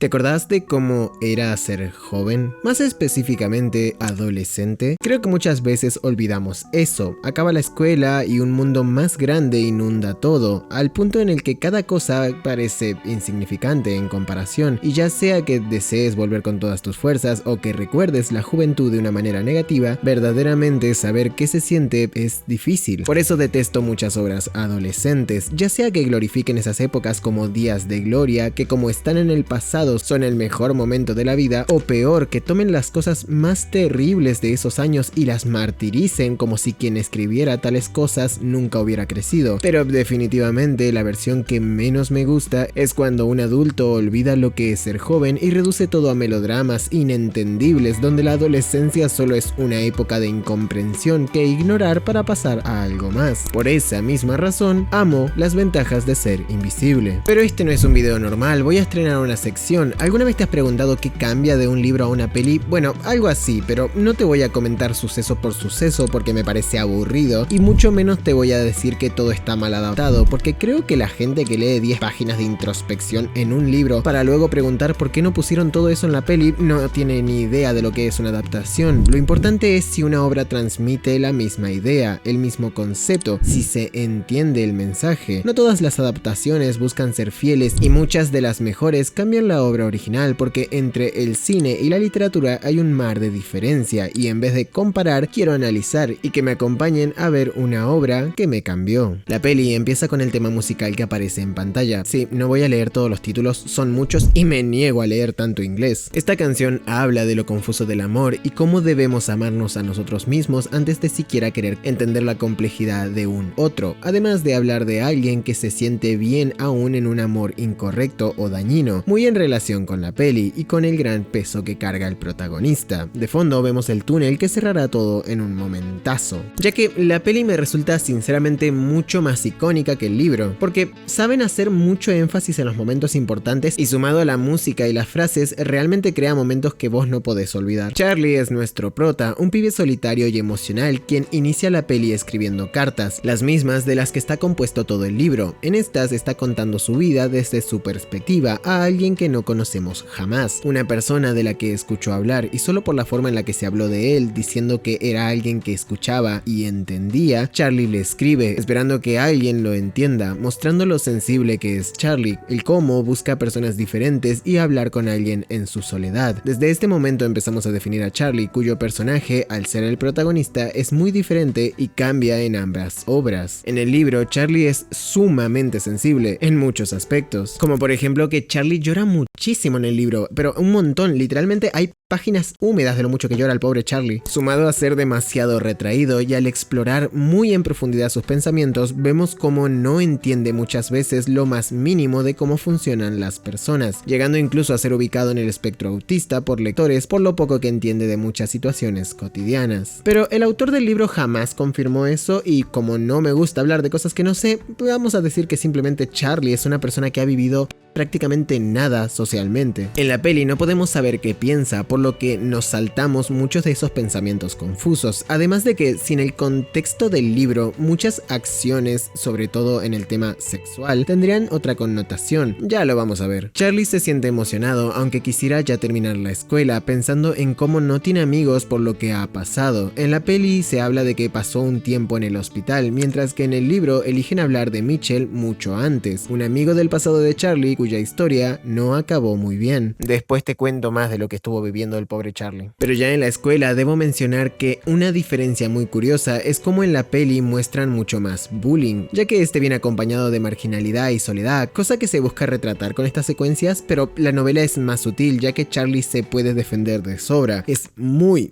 ¿Te acordás de cómo era ser joven? Más específicamente, adolescente. Creo que muchas veces olvidamos eso. Acaba la escuela y un mundo más grande inunda todo, al punto en el que cada cosa parece insignificante en comparación, y ya sea que desees volver con todas tus fuerzas o que recuerdes la juventud de una manera negativa, verdaderamente saber qué se siente es difícil. Por eso detesto muchas obras adolescentes, ya sea que glorifiquen esas épocas como días de gloria, que como están en el pasado son el mejor momento de la vida, o peor, que tomen las cosas más terribles de esos años y las martiricen como si quien escribiera tales cosas nunca hubiera crecido. Pero definitivamente la versión que menos me gusta es cuando un adulto olvida lo que es ser joven y reduce todo a melodramas inentendibles donde la adolescencia solo es una época de incomprensión que ignorar para pasar a algo más. Por esa misma razón, amo las ventajas de ser invisible. Pero este no es un video normal, voy a estrenar una sección. ¿Alguna vez te has preguntado qué cambia de un libro a una peli? Bueno, algo así, pero no te voy a comentar suceso por suceso porque me parece aburrido, y mucho menos te voy a decir que todo está mal adaptado, porque creo que la gente que lee 10 páginas de introspección en un libro para luego preguntar por qué no pusieron todo eso en la peli no tiene ni idea de lo que es una adaptación. Lo importante es si una obra transmite la misma idea, el mismo concepto, si se entiende el mensaje. No todas las adaptaciones buscan ser fieles y muchas de las mejores cambian la obra original porque entre el cine y la literatura hay un mar de diferencia, y en vez de comparar quiero analizar y que me acompañen a ver una obra que me cambió. La peli empieza con el tema musical que aparece en pantalla. Sí, no voy a leer todos los títulos, son muchos y me niego a leer tanto inglés. Esta canción habla de lo confuso del amor y cómo debemos amarnos a nosotros mismos antes de siquiera querer entender la complejidad de un otro, además de hablar de alguien que se siente bien aún en un amor incorrecto o dañino, muy en relación con la peli y con el gran peso que carga el protagonista. De fondo vemos el túnel que cerrará todo en un momentazo, ya que la peli me resulta sinceramente mucho más icónica que el libro, porque saben hacer mucho énfasis en los momentos importantes y sumado a la música y las frases realmente crea momentos que vos no podés olvidar. Charlie es nuestro prota, un pibe solitario y emocional quien inicia la peli escribiendo cartas, las mismas de las que está compuesto todo el libro. En estas está contando su vida desde su perspectiva a alguien que no conocemos jamás, una persona de la que escuchó hablar, y solo por la forma en la que se habló de él, diciendo que era alguien que escuchaba y entendía, Charlie le escribe, esperando que alguien lo entienda, mostrando lo sensible que es Charlie, el cómo busca personas diferentes y hablar con alguien en su soledad. Desde este momento empezamos a definir a Charlie, cuyo personaje, al ser el protagonista, es muy diferente y cambia en ambas obras. En el libro, Charlie es sumamente sensible en muchos aspectos, como por ejemplo que Charlie llora muchísimo en el libro, pero un montón, literalmente hay páginas húmedas de lo mucho que llora el pobre Charlie. Sumado a ser demasiado retraído y al explorar muy en profundidad sus pensamientos, vemos cómo no entiende muchas veces lo más mínimo de cómo funcionan las personas, llegando incluso a ser ubicado en el espectro autista por lectores por lo poco que entiende de muchas situaciones cotidianas. Pero el autor del libro jamás confirmó eso, y como no me gusta hablar de cosas que no sé, vamos a decir que simplemente Charlie es una persona que ha vivido prácticamente nada socialmente. En la peli no podemos saber qué piensa, por lo que nos saltamos muchos de esos pensamientos confusos, además de que sin el contexto del libro muchas acciones, sobre todo en el tema sexual, tendrían otra connotación. Ya lo vamos a ver. Charlie se siente emocionado aunque quisiera ya terminar la escuela, pensando en cómo no tiene amigos por lo que ha pasado. En la peli se habla de que pasó un tiempo en el hospital, mientras que en el libro eligen hablar de Mitchell mucho antes, un amigo del pasado de Charlie cuya historia no acabó muy bien. Después te cuento más de lo que estuvo viviendo el pobre Charlie. Pero ya en la escuela debo mencionar que una diferencia muy curiosa es cómo en la peli muestran mucho más bullying, ya que este viene acompañado de marginalidad y soledad, cosa que se busca retratar con estas secuencias, pero la novela es más sutil, ya que Charlie se puede defender de sobra. Es muy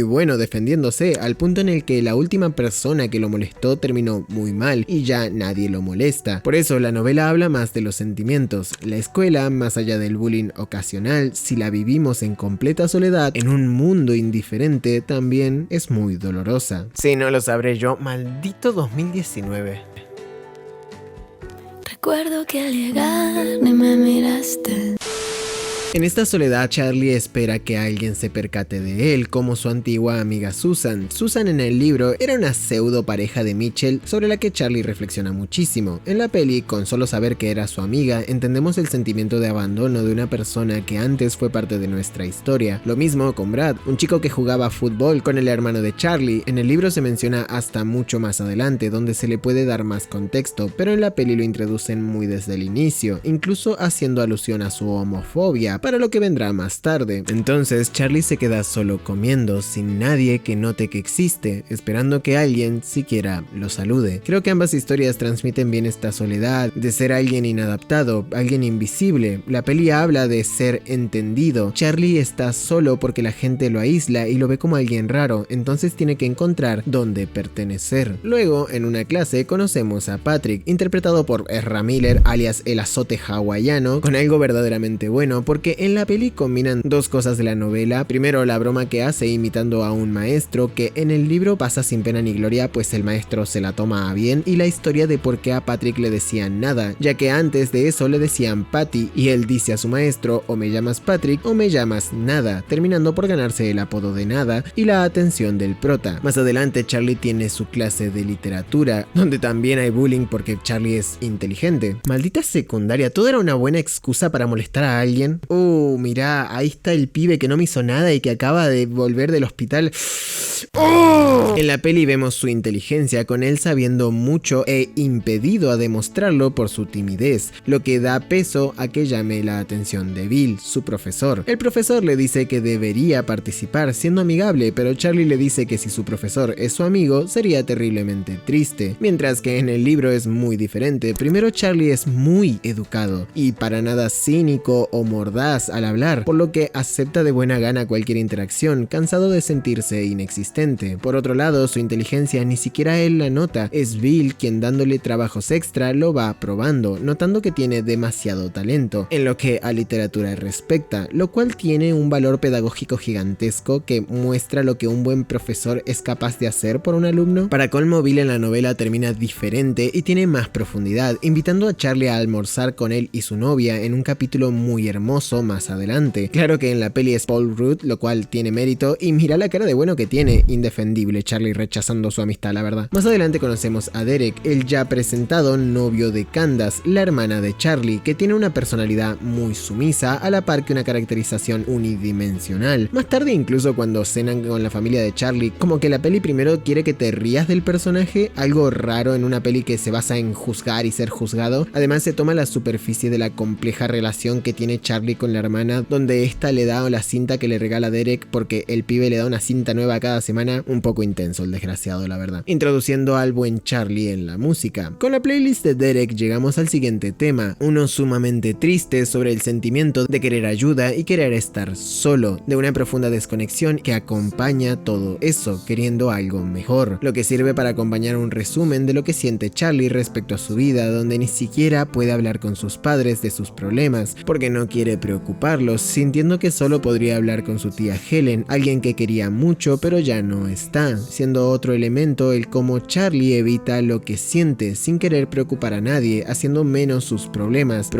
bueno defendiéndose, al punto en el que la última persona que lo molestó terminó muy mal y ya nadie lo molesta. Por eso la novela habla más de los sentimientos. La escuela, más allá del bullying ocasional, si la vivimos en completa soledad, en un mundo indiferente, también es muy dolorosa. Si no lo sabré yo, maldito 2019. Recuerdo que al llegar ni me miraste. En esta soledad, Charlie espera que alguien se percate de él, como su antigua amiga Susan. Susan en el libro era una pseudo pareja de Mitchell sobre la que Charlie reflexiona muchísimo. En la peli, con solo saber que era su amiga, entendemos el sentimiento de abandono de una persona que antes fue parte de nuestra historia. Lo mismo con Brad, un chico que jugaba fútbol con el hermano de Charlie. En el libro se menciona hasta mucho más adelante, donde se le puede dar más contexto, pero en la peli lo introducen muy desde el inicio, incluso haciendo alusión a su homofobia, para lo que vendrá más tarde. Entonces Charlie se queda solo comiendo, sin nadie que note que existe, esperando que alguien siquiera lo salude. Creo que ambas historias transmiten bien esta soledad, de ser alguien inadaptado, alguien invisible. La peli habla de ser entendido. Charlie está solo porque la gente lo aísla y lo ve como alguien raro, entonces tiene que encontrar dónde pertenecer. Luego, en una clase, conocemos a Patrick, interpretado por Ezra Miller, alias el azote hawaiano, con algo verdaderamente bueno, porque en la peli combinan dos cosas de la novela. Primero, la broma que hace imitando a un maestro, que en el libro pasa sin pena ni gloria, pues el maestro se la toma a bien, y la historia de por qué a Patrick le decían nada, ya que antes de eso le decían Patty, y él dice a su maestro: o me llamas Patrick o me llamas nada, terminando por ganarse el apodo de nada y la atención del prota. Más adelante Charlie tiene su clase de literatura, donde también hay bullying porque Charlie es inteligente. Maldita secundaria, todo era una buena excusa para molestar a alguien. Mirá, ahí está el pibe que no me hizo nada y que acaba de volver del hospital. En la peli vemos su inteligencia, con él sabiendo mucho e impedido a demostrarlo por su timidez, lo que da peso a que llame la atención de Bill, su profesor. El profesor le dice que debería participar siendo amigable, pero Charlie le dice que si su profesor es su amigo sería terriblemente triste, mientras que en el libro es muy diferente. Primero, Charlie es muy educado y para nada cínico o mordaz al hablar, por lo que acepta de buena gana cualquier interacción, cansado de sentirse inexistente. Por otro lado, su inteligencia ni siquiera él la nota, es Bill quien, dándole trabajos extra, lo va probando, notando que tiene demasiado talento en lo que a literatura respecta, lo cual tiene un valor pedagógico gigantesco que muestra lo que un buen profesor es capaz de hacer por un alumno. Para colmo, Bill en la novela termina diferente y tiene más profundidad, invitando a Charlie a almorzar con él y su novia en un capítulo muy hermoso más adelante. Claro que en la peli es Paul Rudd, lo cual tiene mérito, y mira la cara de bueno que tiene, indefendible Charlie rechazando su amistad, la verdad. Más adelante conocemos a Derek, el ya presentado novio de Candace, la hermana de Charlie, que tiene una personalidad muy sumisa, a la par que una caracterización unidimensional. Más tarde, incluso cuando cenan con la familia de Charlie, como que la peli primero quiere que te rías del personaje, algo raro en una peli que se basa en juzgar y ser juzgado. Además, se toma la superficie de la compleja relación que tiene Charlie con la hermana, donde esta le da la cinta que le regala Derek porque el pibe le da una cinta nueva cada semana. Un poco intenso el desgraciado, la verdad. Introduciendo al buen Charlie en la música. Con la playlist de Derek llegamos al siguiente tema, uno sumamente triste sobre el sentimiento de querer ayuda y querer estar solo, de una profunda desconexión que acompaña todo eso, queriendo algo mejor, lo que sirve para acompañar un resumen de lo que siente Charlie respecto a su vida, donde ni siquiera puede hablar con sus padres de sus problemas, porque no quiere preocuparlos, sintiendo que solo podría hablar con su tía Helen, alguien que quería mucho pero ya no está, siendo otro elemento el cómo Charlie evita lo que siente sin querer preocupar a nadie, haciendo menos sus problemas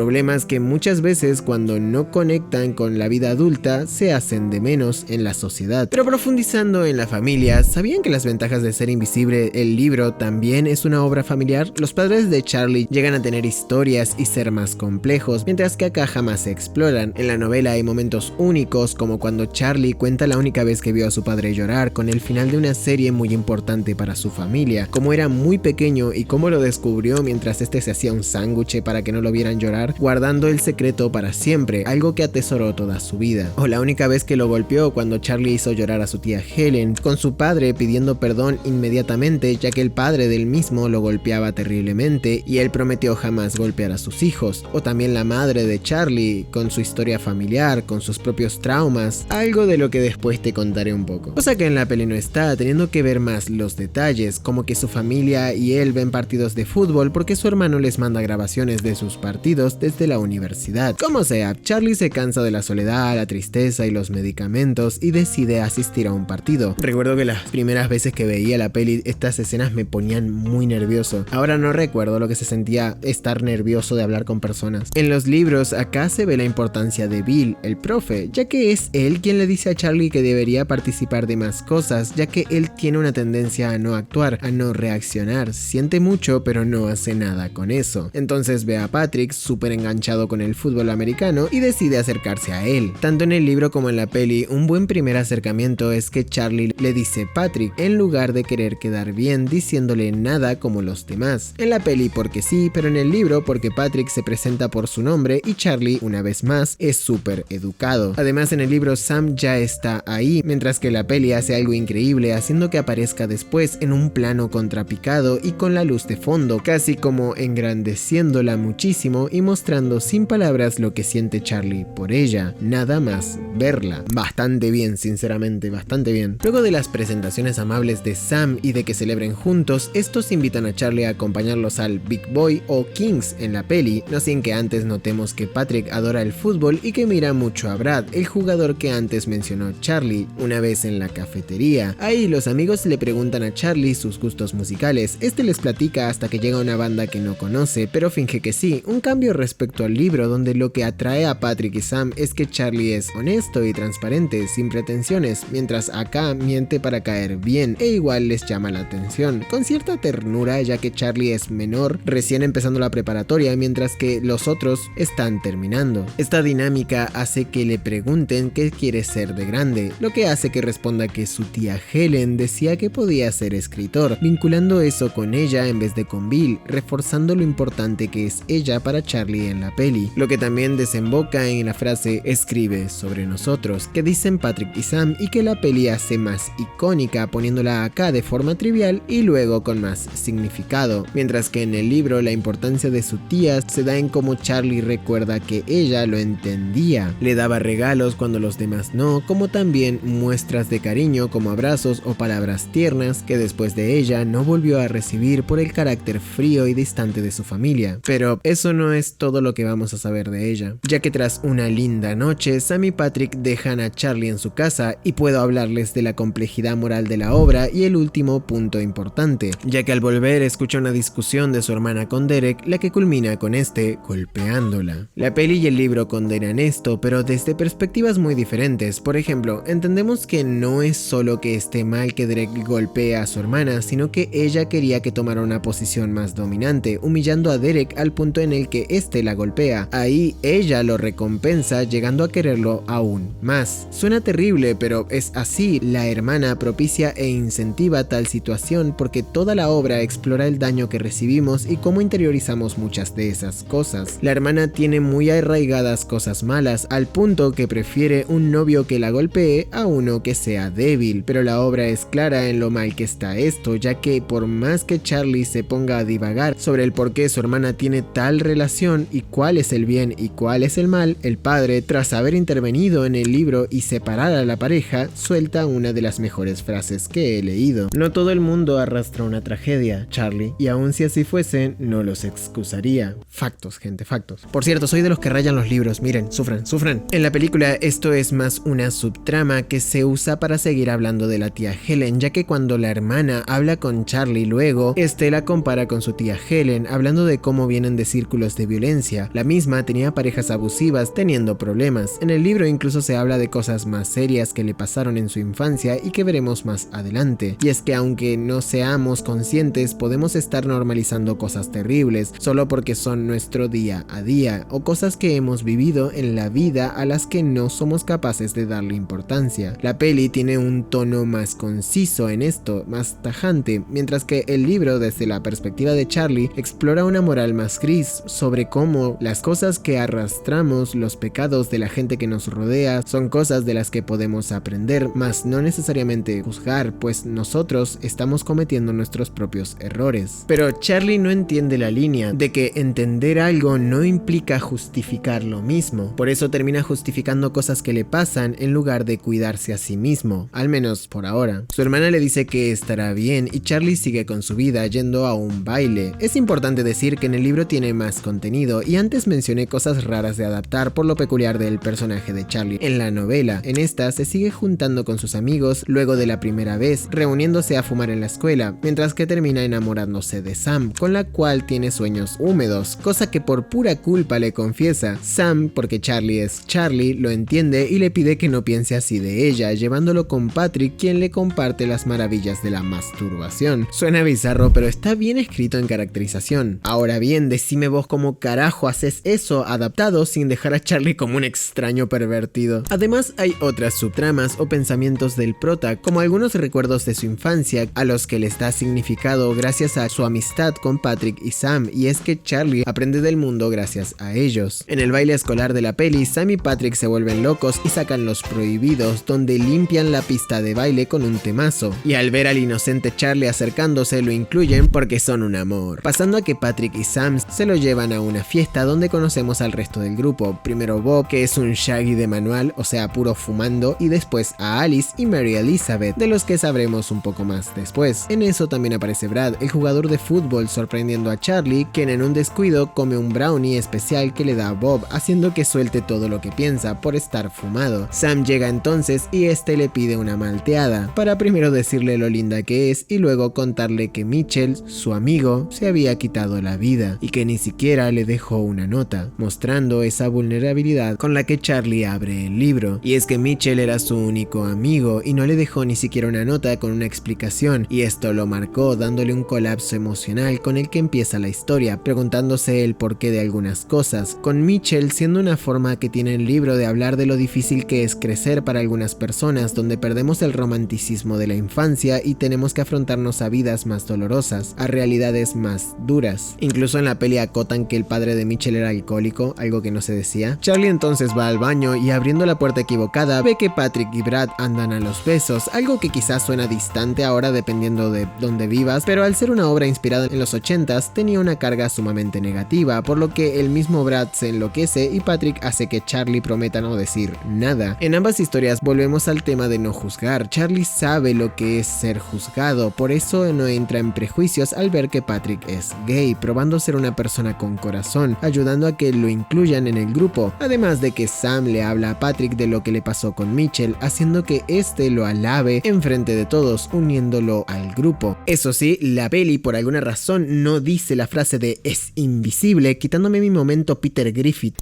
que muchas veces cuando no conectan con la vida adulta se hacen de menos en la sociedad. Pero profundizando en la familia, ¿sabían que las ventajas de ser invisible, el libro, también es una obra familiar? Los padres de Charlie llegan a tener historias y ser más complejos, mientras que acá jamás se exploran. En la novela hay momentos únicos, como cuando Charlie cuenta la única vez que vio a su padre llorar, con el final de una serie muy importante para su familia, cómo era muy pequeño y cómo lo descubrió mientras este se hacía un sándwich para que no lo vieran llorar, guardando el secreto para siempre, algo que atesoró toda su vida. O la única vez que lo golpeó, cuando Charlie hizo llorar a su tía Helen, con su padre pidiendo perdón inmediatamente, ya que el padre del mismo lo golpeaba terriblemente y él prometió jamás golpear a sus hijos. O también la madre de Charlie, con su historia familiar, con sus propios traumas, algo de lo que después te contaré un poco. Cosa que en la peli no está, teniendo que ver más los detalles, como que su familia y él ven partidos de fútbol porque su hermano les manda grabaciones de sus partidos desde la universidad. Como sea, Charlie se cansa de la soledad, la tristeza y los medicamentos y decide asistir a un partido. Recuerdo que las primeras veces que veía la peli, estas escenas me ponían muy nervioso. Ahora no recuerdo lo que se sentía estar nervioso de hablar con personas. En los libros, acá se ve la importancia importancia de Bill, el profe, ya que es él quien le dice a Charlie que debería participar de más cosas, ya que él tiene una tendencia a no actuar, a no reaccionar, siente mucho pero no hace nada con eso. Entonces ve a Patrick súper enganchado con el fútbol americano y decide acercarse a él. Tanto en el libro como en la peli, un buen primer acercamiento es que Charlie le dice Patrick en lugar de querer quedar bien diciéndole nada como los demás. En la peli porque sí, pero en el libro porque Patrick se presenta por su nombre y Charlie, una vez más, es súper educado. Además, en el libro Sam ya está ahí, mientras que la peli hace algo increíble haciendo que aparezca después en un plano contrapicado y con la luz de fondo, casi como engrandeciéndola muchísimo y mostrando sin palabras lo que siente Charlie por ella, nada más verla. Bastante bien, sinceramente, bastante bien. Luego de las presentaciones amables de Sam y de que celebren juntos, estos invitan a Charlie a acompañarlos al Big Boy o Kings en la peli, no sin que antes notemos que Patrick adora el fútbol y que mira mucho a Brad, el jugador que antes mencionó Charlie, una vez en la cafetería. Ahí los amigos le preguntan a Charlie sus gustos musicales, este les platica hasta que llega una banda que no conoce, pero finge que sí, un cambio respecto al libro donde lo que atrae a Patrick y Sam es que Charlie es honesto y transparente, sin pretensiones, mientras acá miente para caer bien e igual les llama la atención, con cierta ternura ya que Charlie es menor, recién empezando la preparatoria, mientras que los otros están terminando. Esta dinámica hace que le pregunten qué quiere ser de grande, lo que hace que responda que su tía Helen decía que podía ser escritor, vinculando eso con ella en vez de con Bill, reforzando lo importante que es ella para Charlie en la peli, lo que también desemboca en la frase "escribe sobre nosotros", que dicen Patrick y Sam y que la peli hace más icónica poniéndola acá de forma trivial y luego con más significado, mientras que en el libro la importancia de su tía se da en cómo Charlie recuerda que ella lo entendía, le daba regalos cuando los demás no, como también muestras de cariño como abrazos o palabras tiernas que después de ella no volvió a recibir por el carácter frío y distante de su familia. Pero eso no es todo lo que vamos a saber de ella, ya que tras una linda noche, Sam y Patrick dejan a Charlie en su casa y puedo hablarles de la complejidad moral de la obra y el último punto importante, ya que al volver escucha una discusión de su hermana con Derek, la que culmina con este golpeándola. La peli y el libro condenan esto, pero desde perspectivas muy diferentes. Por ejemplo, entendemos que no es solo que esté mal que Derek golpee a su hermana, sino que ella quería que tomara una posición más dominante, humillando a Derek al punto en el que este la golpea. Ahí ella lo recompensa, llegando a quererlo aún más. Suena terrible, pero es así. La hermana propicia e incentiva tal situación porque toda la obra explora el daño que recibimos y cómo interiorizamos muchas de esas cosas. La hermana tiene muy arraigadas cosas malas, al punto que prefiere un novio que la golpee a uno que sea débil, pero la obra es clara en lo mal que está esto, ya que por más que Charlie se ponga a divagar sobre el por qué su hermana tiene tal relación y cuál es el bien y cuál es el mal, el padre, tras haber intervenido en el libro y separar a la pareja, suelta una de las mejores frases que he leído. No todo el mundo arrastra una tragedia, Charlie, y aun si así fuese, no los excusaría. Factos, gente, factos. Por cierto, soy de los que rayan los libros, miren, sufran, sufran. En la película esto es más una subtrama que se usa para seguir hablando de la tía Helen, ya que cuando la hermana habla con Charlie luego, este la compara con su tía Helen, hablando de cómo vienen de círculos de violencia. La misma tenía parejas abusivas teniendo problemas. En el libro incluso se habla de cosas más serias que le pasaron en su infancia y que veremos más adelante. Y es que aunque no seamos conscientes, podemos estar normalizando cosas terribles solo porque son nuestro día a día o cosas que hemos vivido en la vida a las que no somos capaces de darle importancia. La peli tiene un tono más conciso en esto, más tajante, mientras que el libro, desde la perspectiva de Charlie, explora una moral más gris sobre cómo las cosas que arrastramos, los pecados de la gente que nos rodea, son cosas de las que podemos aprender, mas no necesariamente juzgar, pues nosotros estamos cometiendo nuestros propios errores. Pero Charlie no entiende la línea de que entender algo no implica justificar lo mismo, por eso termina justificando cosas que le pasan en lugar de cuidarse a sí mismo, al menos por ahora. Su hermana le dice que estará bien y Charlie sigue con su vida yendo a un baile. Es importante decir que en el libro tiene más contenido y antes mencioné cosas raras de adaptar por lo peculiar del personaje de Charlie. En la novela, en esta se sigue juntando con sus amigos luego de la primera vez, reuniéndose a fumar en la escuela, mientras que termina enamorándose de Sam, con la cual tiene sueños húmedos, cosa que por pura culpa le confiesa. Sam porque Charlie es Charlie, lo entiende y le pide que no piense así de ella, llevándolo con Patrick, quien le comparte las maravillas de la masturbación. Suena bizarro, pero está bien escrito en caracterización. Ahora bien, decime vos cómo carajo haces eso adaptado sin dejar a Charlie como un extraño pervertido. Además, hay otras subtramas o pensamientos del prota, como algunos recuerdos de su infancia a los que les da significado gracias a su amistad con Patrick y Sam, y es que Charlie aprende del mundo gracias a ellos. En el baile escolar de la peli, Sam y Patrick se vuelven locos y sacan los prohibidos, donde limpian la pista de baile con un temazo, y al ver al inocente Charlie acercándose lo incluyen porque son un amor. Pasando a que Patrick y Sam se lo llevan a una fiesta donde conocemos al resto del grupo, primero Bob, que es un Shaggy de manual, o sea puro fumando, y después a Alice y Mary Elizabeth, de los que sabremos un poco más después. En eso también aparece Brad, el jugador de fútbol, sorprendiendo a Charlie, quien en un descuido come un brownie especial que le da a Bob, haciendo que suelte todo lo que piensa por estar fumado. Sam llega entonces y este le pide una malteada, para primero decirle lo linda que es y luego contarle que Mitchell, su amigo, se había quitado la vida y que ni siquiera le dejó una nota, mostrando esa vulnerabilidad con la que Charlie abre el libro. Y es que Mitchell era su único amigo y no le dejó ni siquiera una nota con una explicación, y esto lo marcó dándole un colapso emocional con el que empieza la historia, preguntándose el porqué de algunas cosas, con Mitchell siendo una forma que tiene el libro de hablar de lo difícil que es crecer para algunas personas, donde perdemos el romanticismo de la infancia y tenemos que afrontarnos a vidas más dolorosas, a realidades más duras. Incluso en la peli acotan que el padre de Mitchell era alcohólico, algo que no se decía. Charlie entonces va al baño y abriendo la puerta equivocada ve que Patrick y Brad andan a los besos, algo que quizás suena distante ahora dependiendo de dónde vivas, pero al ser una obra inspirada en los 80s tenía una carga sumamente negativa, por lo que el mismo Brad se enloquece y Patrick hace que Charlie prometa no decir nada. En ambas historias volvemos al tema de no juzgar. Charlie sabe lo que es ser juzgado, por eso no entra en prejuicios al ver que Patrick es gay, probando ser una persona con corazón, ayudando a que lo incluyan en el grupo, además de que Sam le habla a Patrick de lo que le pasó con Mitchell, haciendo que este lo alabe enfrente de todos, uniéndolo al grupo. Eso sí, la peli por alguna razón no dice la frase de "es invisible", quitándome mi momento Peter Griffith.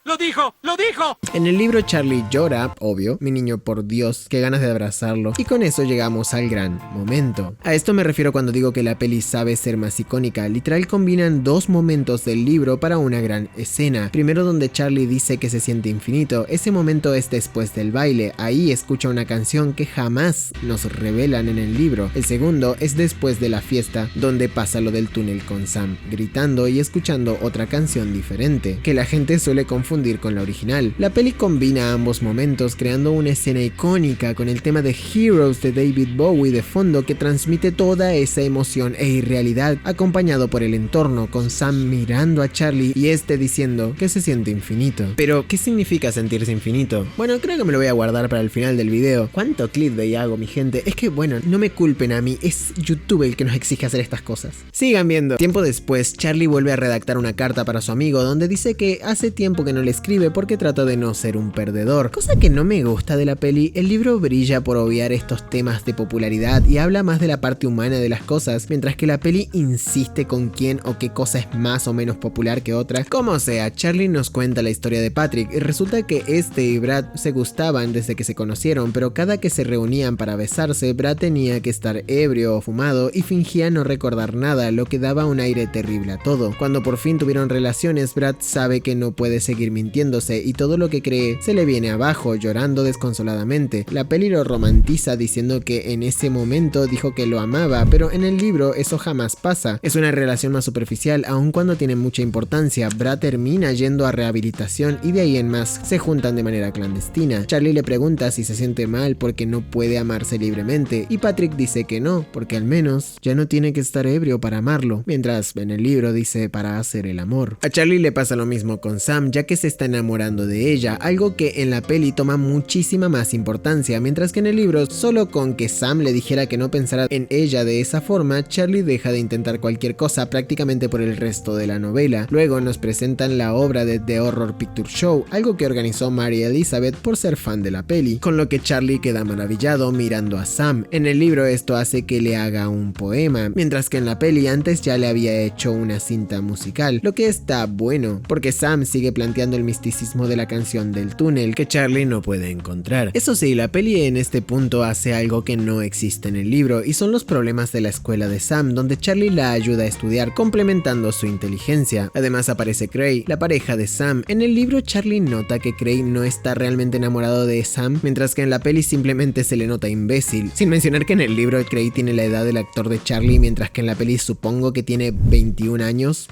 ¡Lo dijo! ¡Lo dijo! En el libro Charlie llora, obvio, mi niño por Dios, qué ganas de abrazarlo, y con eso llegamos al gran momento. A esto me refiero cuando digo que la peli sabe ser más icónica, literal combinan dos momentos del libro para una gran escena. Primero donde Charlie dice que se siente infinito, ese momento es después del baile, ahí escucha una canción que jamás nos revelan en el libro. El segundo es después de la fiesta, donde pasa lo del túnel con Sam, gritando y escuchando otra canción diferente, que la gente suele confundir con la original. La peli combina ambos momentos creando una escena icónica con el tema de Heroes de David Bowie de fondo que transmite toda esa emoción e irrealidad acompañado por el entorno con Sam mirando a Charlie y este diciendo que se siente infinito. Pero, ¿qué significa sentirse infinito? Bueno, creo que me lo voy a guardar para el final del video. ¿Cuánto clickbait hago, mi gente? Es que bueno, no me culpen a mí, es YouTube el que nos exige hacer estas cosas. Sigan viendo. Tiempo después, Charlie vuelve a redactar una carta para su amigo donde dice que hace tiempo que no le escribe porque trata de no ser un perdedor, cosa que no me gusta de la peli. El libro brilla por obviar estos temas de popularidad y habla más de la parte humana de las cosas, mientras que la peli insiste con quién o qué cosa es más o menos popular que otra. Como sea, Charlie nos cuenta la historia de Patrick y resulta que este y Brad se gustaban desde que se conocieron, pero cada que se reunían para besarse, Brad tenía que estar ebrio o fumado y fingía no recordar nada, lo que daba un aire terrible a todo. Cuando por fin tuvieron relaciones, Brad sabe que no puede seguir mintiéndose y todo lo que cree se le viene abajo, llorando desconsoladamente. La peli lo romantiza diciendo que en ese momento dijo que lo amaba, pero en el libro eso jamás pasa. Es una relación más superficial, aun cuando tiene mucha importancia. Brad termina yendo a rehabilitación y de ahí en más se juntan de manera clandestina. Charlie le pregunta si se siente mal porque no puede amarse libremente y Patrick dice que no, porque al menos ya no tiene que estar ebrio para amarlo, mientras en el libro dice para hacer el amor. A Charlie le pasa lo mismo con Sam, ya que se está enamorando de ella, algo que en la peli toma muchísima más importancia, mientras que en el libro solo con que Sam le dijera que no pensara en ella de esa forma, Charlie deja de intentar cualquier cosa prácticamente por el resto de la novela. Luego nos presentan la obra de The Horror Picture Show, algo que organizó Mary Elizabeth por ser fan de la peli, con lo que Charlie queda maravillado mirando a Sam. En el libro esto hace que le haga un poema, mientras que en la peli antes ya le había hecho una cinta musical, lo que está bueno, porque Sam sigue planteando el al misticismo de la canción del túnel que Charlie no puede encontrar. Eso sí, la peli en este punto hace algo que no existe en el libro, y son los problemas de la escuela de Sam, donde Charlie la ayuda a estudiar complementando su inteligencia. Además aparece Cray, la pareja de Sam. En el libro Charlie nota que Cray no está realmente enamorado de Sam, mientras que en la peli simplemente se le nota imbécil, sin mencionar que en el libro Cray tiene la edad del actor de Charlie, mientras que en la peli supongo que tiene 21 años.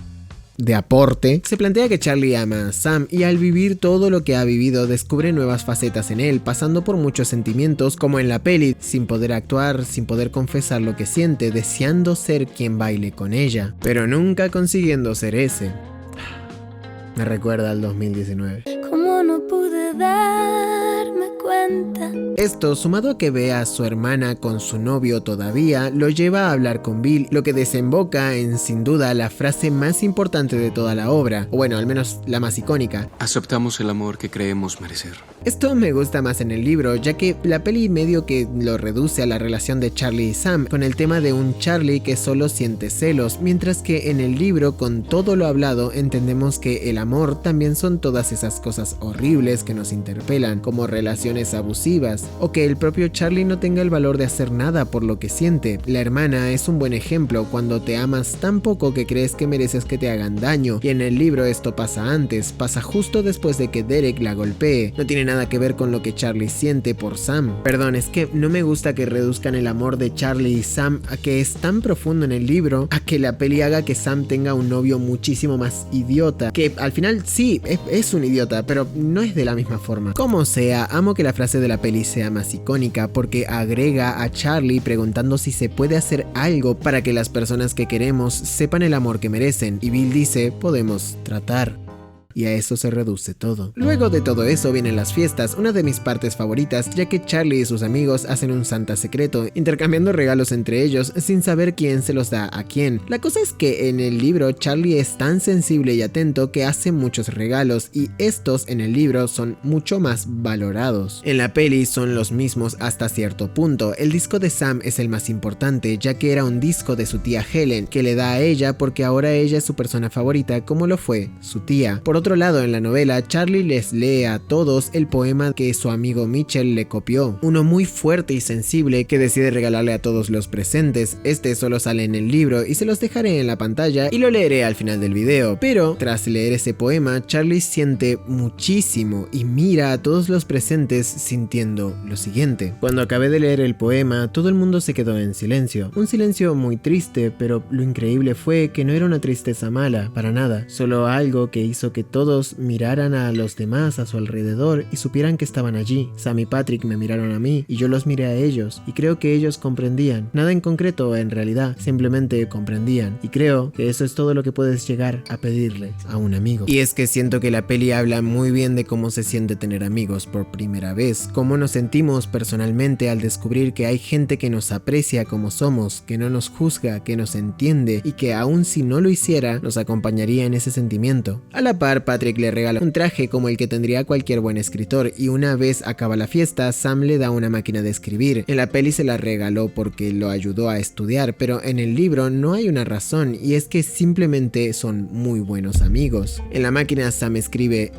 De aporte, se plantea que Charlie ama a Sam y al vivir todo lo que ha vivido descubre nuevas facetas en él, pasando por muchos sentimientos como en la peli, sin poder actuar, sin poder confesar lo que siente, deseando ser quien baile con ella, pero nunca consiguiendo ser ese. Me recuerda al 2019. ¿Cómo no pude darme cuenta? Esto, sumado a que ve a su hermana con su novio todavía, lo lleva a hablar con Bill, lo que desemboca en, sin duda, la frase más importante de toda la obra, o bueno, al menos la más icónica. Aceptamos el amor que creemos merecer. Esto me gusta más en el libro, ya que la peli medio que lo reduce a la relación de Charlie y Sam, con el tema de un Charlie que solo siente celos, mientras que en el libro, con todo lo hablado, entendemos que el amor también son todas esas cosas horribles que nos interpelan, como relaciones abusivas, o que el propio Charlie no tenga el valor de hacer nada por lo que siente. La hermana es un buen ejemplo, cuando te amas tan poco que crees que mereces que te hagan daño, y en el libro esto pasa antes, pasa justo después de que Derek la golpee. No tiene nada que ver con lo que Charlie siente por Sam. Perdón, es que no me gusta que reduzcan el amor de Charlie y Sam a que es tan profundo en el libro, a que la peli haga que Sam tenga un novio muchísimo más idiota, que al final sí, es un idiota, pero no es de la misma forma. Como sea, amo que la frase de la peli sea más icónica porque agrega a Charlie preguntando si se puede hacer algo para que las personas que queremos sepan el amor que merecen, y Bill dice, podemos tratar. Y a eso se reduce todo. Luego de todo eso vienen las fiestas, una de mis partes favoritas, ya que Charlie y sus amigos hacen un Santa secreto, intercambiando regalos entre ellos sin saber quién se los da a quién. La cosa es que en el libro Charlie es tan sensible y atento que hace muchos regalos, y estos en el libro son mucho más valorados. En la peli son los mismos hasta cierto punto. El disco de Sam es el más importante, ya que era un disco de su tía Helen, que le da a ella porque ahora ella es su persona favorita como lo fue su tía. Por otro lado, en la novela, Charlie les lee a todos el poema que su amigo Mitchell le copió, uno muy fuerte y sensible que decide regalarle a todos los presentes. Este solo sale en el libro y se los dejaré en la pantalla y lo leeré al final del video, pero tras leer ese poema, Charlie siente muchísimo y mira a todos los presentes sintiendo lo siguiente. Cuando acabé de leer el poema, todo el mundo se quedó en silencio, un silencio muy triste, pero lo increíble fue que no era una tristeza mala, para nada, solo algo que hizo que todos miraran a los demás a su alrededor y supieran que estaban allí. Sam y Patrick me miraron a mí y yo los miré a ellos, y creo que ellos comprendían. Nada en concreto en realidad, simplemente comprendían, y creo que eso es todo lo que puedes llegar a pedirle a un amigo. Y es que siento que la peli habla muy bien de cómo se siente tener amigos por primera vez, cómo nos sentimos personalmente al descubrir que hay gente que nos aprecia como somos, que no nos juzga, que nos entiende y que aun si no lo hiciera, nos acompañaría en ese sentimiento. A la par, Patrick le regala un traje como el que tendría cualquier buen escritor, y una vez acaba la fiesta, Sam le da una máquina de escribir. En la peli se la regaló porque lo ayudó a estudiar, pero en el libro no hay una razón, y es que simplemente son muy buenos amigos. En la máquina Sam escribe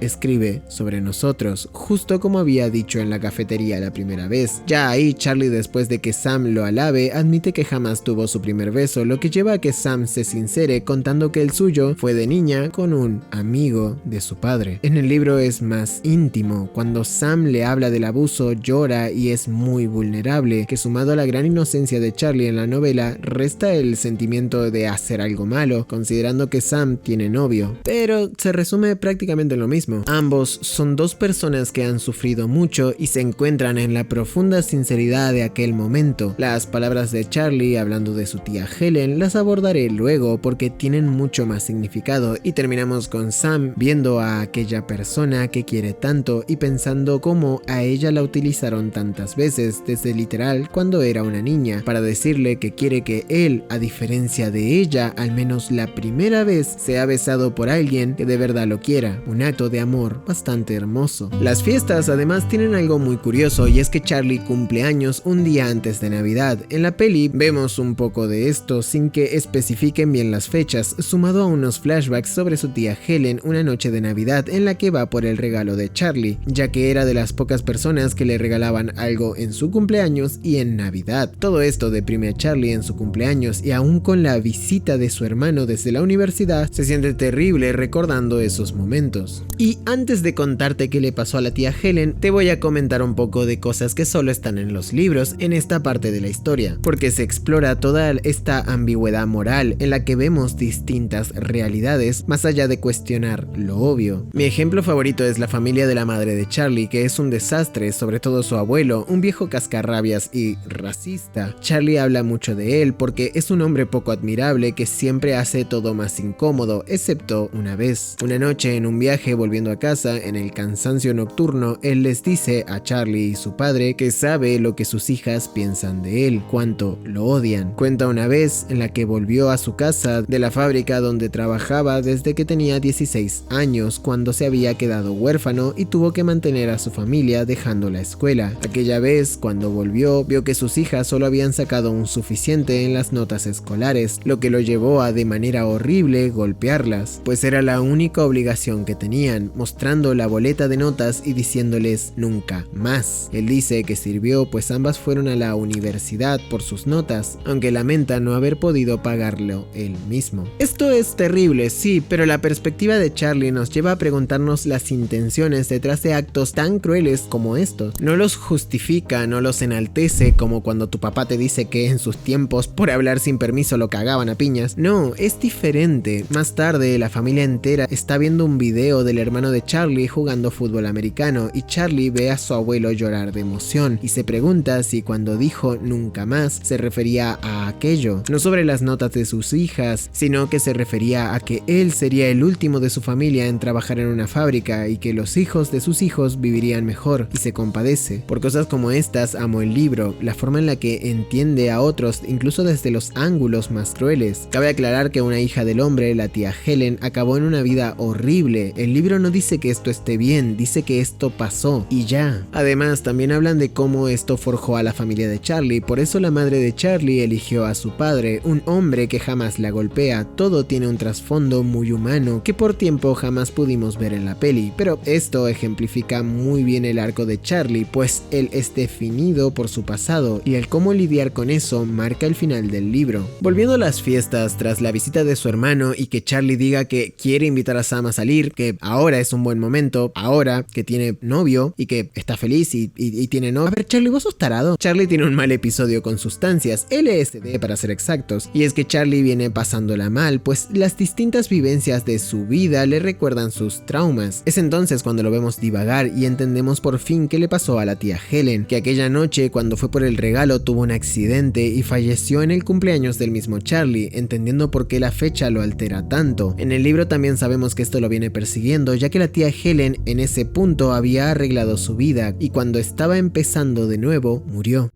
sobre nosotros, justo como había dicho en la cafetería la primera vez. Ya ahí, Charlie, después de que Sam lo alabe, admite que jamás tuvo su primer beso, lo que lleva a que Sam se sincere contando que el suyo fue de niña con un amigo de su padre. En el libro es más íntimo. Cuando Sam le habla del abuso, llora y es muy vulnerable, que sumado a la gran inocencia de Charlie en la novela, resta el sentimiento de hacer algo malo, considerando que Sam tiene novio. Pero se resume prácticamente en lo mismo. Ambos son dos personas que han sufrido mucho y se encuentran en la profunda sinceridad de aquel momento. Las palabras de Charlie hablando de su tía Helen las abordaré luego porque tienen mucho más significado, y terminamos con Sam viendo a aquella persona que quiere tanto y pensando cómo a ella la utilizaron tantas veces, desde literal cuando era una niña, para decirle que quiere que él, a diferencia de ella, al menos la primera vez, sea besado por alguien que de verdad lo quiera. Un acto de amor bastante hermoso. Las fiestas además tienen algo muy curioso, y es que Charlie cumple años un día antes de Navidad. En la peli vemos un poco de esto sin que especifiquen bien las fechas, sumado a unos flashbacks sobre su tía Helen una noche noche de Navidad en la que va por el regalo de Charlie, ya que era de las pocas personas que le regalaban algo en su cumpleaños y en Navidad. Todo esto deprime a Charlie en su cumpleaños y aún con la visita de su hermano desde la universidad, se siente terrible recordando esos momentos. Y antes de contarte qué le pasó a la tía Helen, te voy a comentar un poco de cosas que solo están en los libros en esta parte de la historia, porque se explora toda esta ambigüedad moral en la que vemos distintas realidades más allá de cuestionar lo obvio. Mi ejemplo favorito es la familia de la madre de Charlie, que es un desastre, sobre todo su abuelo, un viejo cascarrabias y racista. Charlie habla mucho de él porque es un hombre poco admirable que siempre hace todo más incómodo, excepto una vez. Una noche en un viaje volviendo a casa, en el cansancio nocturno, él les dice a Charlie y su padre que sabe lo que sus hijas piensan de él, cuánto lo odian. Cuenta una vez en la que volvió a su casa de la fábrica donde trabajaba desde que tenía 16 años, cuando se había quedado huérfano y tuvo que mantener a su familia dejando la escuela. Aquella vez, cuando volvió, vio que sus hijas solo habían sacado un suficiente en las notas escolares, lo que lo llevó a de manera horrible golpearlas, pues era la única obligación que tenían, mostrando la boleta de notas y diciéndoles nunca más. Él dice que sirvió pues ambas fueron a la universidad por sus notas, aunque lamenta no haber podido pagarlo él mismo. Esto es terrible, sí, pero la perspectiva de Charlie nos lleva a preguntarnos las intenciones detrás de actos tan crueles como estos. No los justifica, no los enaltece como cuando tu papá te dice que en sus tiempos por hablar sin permiso lo cagaban a piñas. No, es diferente. Más tarde la familia entera está viendo un video del hermano de Charlie jugando fútbol americano y Charlie ve a su abuelo llorar de emoción y se pregunta si cuando dijo nunca más se refería a aquello, no sobre las notas de sus hijas, sino que se refería a que él sería el último de su familia en trabajar en una fábrica y que los hijos de sus hijos vivirían mejor, y se compadece. Por cosas como estas amo el libro, la forma en la que entiende a otros incluso desde los ángulos más crueles. Cabe aclarar que una hija del hombre, la tía Helen, acabó en una vida horrible. El libro no dice que esto esté bien, dice que esto pasó y ya. Además también hablan de cómo esto forjó a la familia de Charlie, por eso la madre de Charlie eligió a su padre, un hombre que jamás la golpea. Todo tiene un trasfondo muy humano que por tiempo jamás pudimos ver en la peli, pero esto ejemplifica muy bien el arco de Charlie, pues él es definido por su pasado y el cómo lidiar con eso marca el final del libro. Volviendo a las fiestas, tras la visita de su hermano y que Charlie diga que quiere invitar a Sam a salir, que ahora es un buen momento, ahora que tiene novio y que está feliz y tiene novio. A ver, Charlie, vos sos tarado. Charlie tiene un mal episodio con sustancias, LSD para ser exactos, y es que Charlie viene pasándola mal, pues las distintas vivencias de su vida le recuerdan sus traumas. Es entonces cuando lo vemos divagar y entendemos por fin qué le pasó a la tía Helen, que aquella noche cuando fue por el regalo tuvo un accidente y falleció en el cumpleaños del mismo Charlie, entendiendo por qué la fecha lo altera tanto. En el libro también sabemos que esto lo viene persiguiendo, ya que la tía Helen en ese punto había arreglado su vida y cuando estaba empezando de nuevo murió.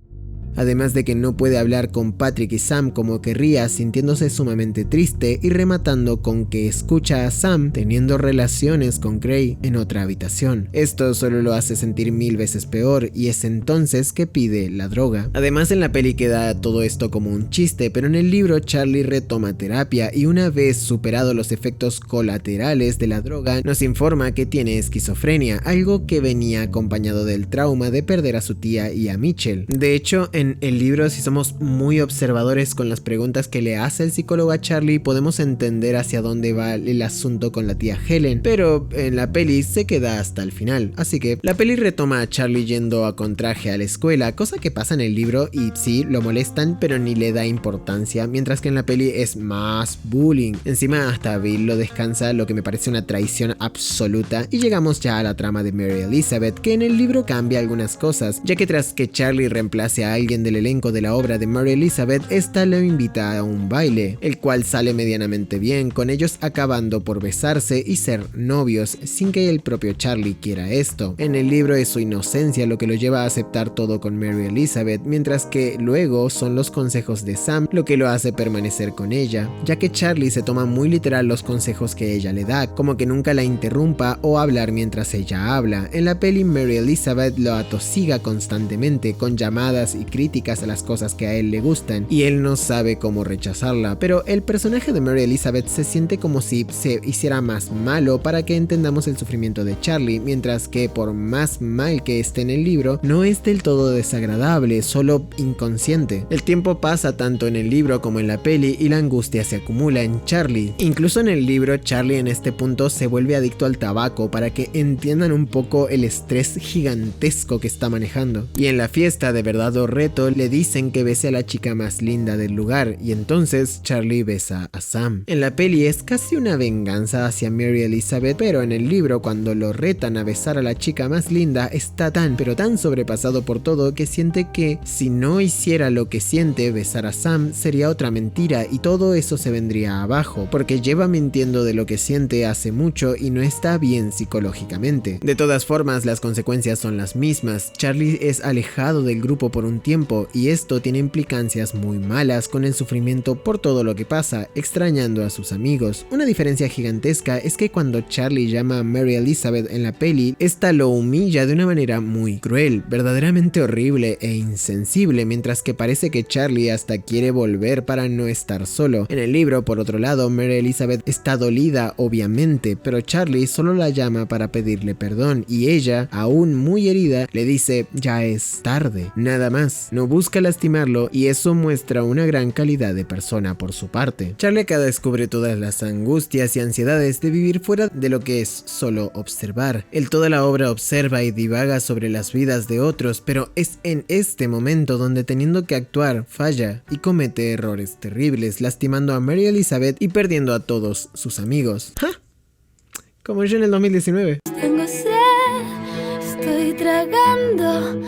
Además de que no puede hablar con Patrick y Sam como querría, sintiéndose sumamente triste y rematando con que escucha a Sam teniendo relaciones con Gray en otra habitación. Esto solo lo hace sentir 1000 veces peor y es entonces que pide la droga. Además en la peli queda todo esto como un chiste, pero en el libro Charlie retoma terapia y una vez superado los efectos colaterales de la droga nos informa que tiene esquizofrenia, algo que venía acompañado del trauma de perder a su tía y a Mitchell. De hecho, en el libro, si somos muy observadores con las preguntas que le hace el psicólogo a Charlie, podemos entender hacia dónde va el asunto con la tía Helen, pero en la peli se queda hasta el final. Así que la peli retoma a Charlie yendo a contraje a la escuela, cosa que pasa en el libro y sí, lo molestan, pero ni le da importancia, mientras que en la peli es más bullying. Encima hasta Bill lo descansa, lo que me parece una traición absoluta, y llegamos ya a la trama de Mary Elizabeth, que en el libro cambia algunas cosas, ya que tras que Charlie reemplace a alguien del elenco de la obra de Mary Elizabeth, esta lo invita a un baile, el cual sale medianamente bien, con ellos acabando por besarse y ser novios, sin que el propio Charlie quiera esto. En el libro es su inocencia lo que lo lleva a aceptar todo con Mary Elizabeth, mientras que luego son los consejos de Sam lo que lo hace permanecer con ella, ya que Charlie se toma muy literal los consejos que ella le da, como que nunca la interrumpa o hablar mientras ella habla. En la peli Mary Elizabeth lo atosiga constantemente con llamadas y críticas a las cosas que a él le gustan, y él no sabe cómo rechazarla, pero el personaje de Mary Elizabeth se siente como si se hiciera más malo para que entendamos el sufrimiento de Charlie, mientras que por más mal que esté en el libro, no es del todo desagradable, solo inconsciente. El tiempo pasa tanto en el libro como en la peli y la angustia se acumula en Charlie. Incluso en el libro, Charlie en este punto se vuelve adicto al tabaco para que entiendan un poco el estrés gigantesco que está manejando. Y en la fiesta de verdad o reto le dicen que bese a la chica más linda del lugar, y entonces Charlie besa a Sam. En la peli es casi una venganza hacia Mary Elizabeth, pero en el libro cuando lo retan a besar a la chica más linda está tan pero tan sobrepasado por todo que siente que si no hiciera lo que siente, besar a Sam sería otra mentira y todo eso se vendría abajo, porque lleva mintiendo de lo que siente hace mucho y no está bien psicológicamente. De todas formas, las consecuencias son las mismas. Charlie es alejado del grupo por un tiempo y esto tiene implicancias muy malas con el sufrimiento por todo lo que pasa, extrañando a sus amigos. Una diferencia gigantesca es que cuando Charlie llama a Mary Elizabeth en la peli, esta lo humilla de una manera muy cruel, verdaderamente horrible e insensible, mientras que parece que Charlie hasta quiere volver para no estar solo. En el libro, por otro lado, Mary Elizabeth está dolida, obviamente, pero Charlie solo la llama para pedirle perdón y ella, aún muy herida, le dice ya es tarde, nada más. No busca lastimarlo y eso muestra una gran calidad de persona por su parte. Charlie acá descubre todas las angustias y ansiedades de vivir fuera de lo que es solo observar. Él toda la obra observa y divaga sobre las vidas de otros, pero es en este momento donde teniendo que actuar falla y comete errores terribles, lastimando a Mary Elizabeth y perdiendo a todos sus amigos. ¡Ja! Como yo en el 2019. Tengo sed, estoy tragando.